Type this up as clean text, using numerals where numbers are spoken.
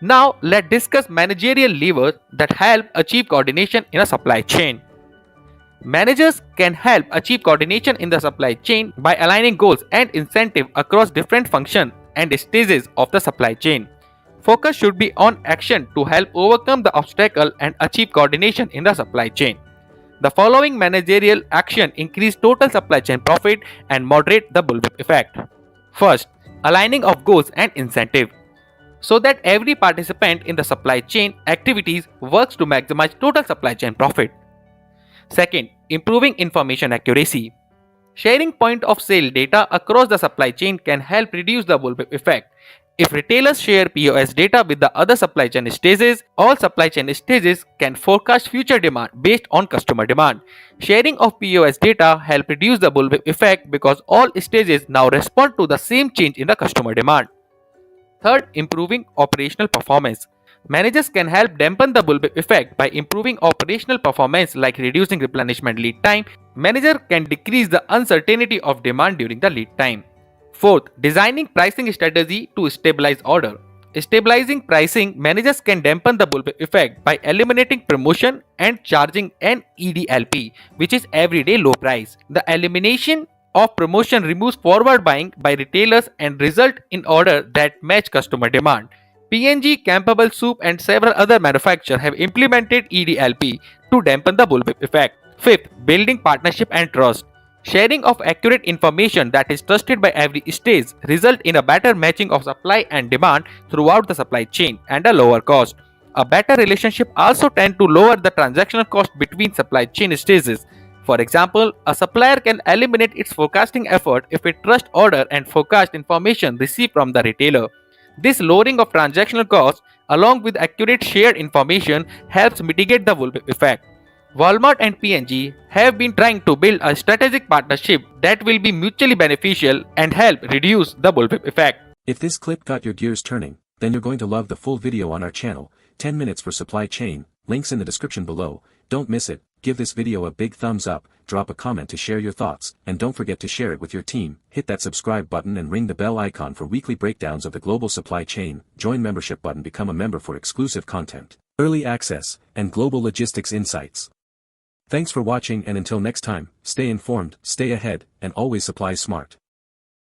Now let's discuss managerial levers that help achieve coordination in a supply chain. Managers can help achieve coordination in the supply chain by aligning goals and incentives across different functions and stages of the supply chain. Focus should be on action to help overcome the obstacle and achieve coordination in the supply chain. The following managerial action increase total supply chain profit and moderate the bullwhip effect. First, aligning of goals and incentive so that every participant in the supply chain activities works to maximize total supply chain profit. Second, improving information accuracy. Sharing point of sale data across the supply chain can help reduce the bullwhip effect. If retailers share POS data with the other supply chain stages, all supply chain stages can forecast future demand based on customer demand. Sharing of POS data help reduce the bullwhip effect because all stages now respond to the same change in the customer demand. Third, improving operational performance. Managers can help dampen the bullwhip effect by improving operational performance like reducing replenishment lead time. Manager can decrease the uncertainty of demand during the lead time. Fourth, designing pricing strategy to stabilize order. Stabilizing pricing, managers can dampen the bullwhip effect by eliminating promotion and charging an EDLP, which is everyday low price. The elimination of promotion removes forward buying by retailers and result in order that match customer demand. P&G, Campbell Soup and several other manufacturers have implemented EDLP to dampen the bullwhip effect. Fifth, building partnership and trust. Sharing of accurate information that is trusted by every stage result in a better matching of supply and demand throughout the supply chain and a lower cost. A better relationship also tends to lower the transactional cost between supply chain stages. For example, a supplier can eliminate its forecasting effort if it trusts order and forecast information received from the retailer. This lowering of transactional costs along with accurate shared information helps mitigate the bullwhip effect. Walmart and P&G have been trying to build a strategic partnership that will be mutually beneficial and help reduce the bullwhip effect. If this clip got your gears turning, then you're going to love the full video on our channel, 10 minutes for supply chain, links in the description below. Don't miss it. Give this video a big thumbs up, drop a comment to share your thoughts, and don't forget to share it with your team. Hit that subscribe button and ring the bell icon for weekly breakdowns of the global supply chain. Join membership button, become a member for exclusive content, early access, and global logistics insights. Thanks for watching, and until next time, stay informed, stay ahead, and always supply smart.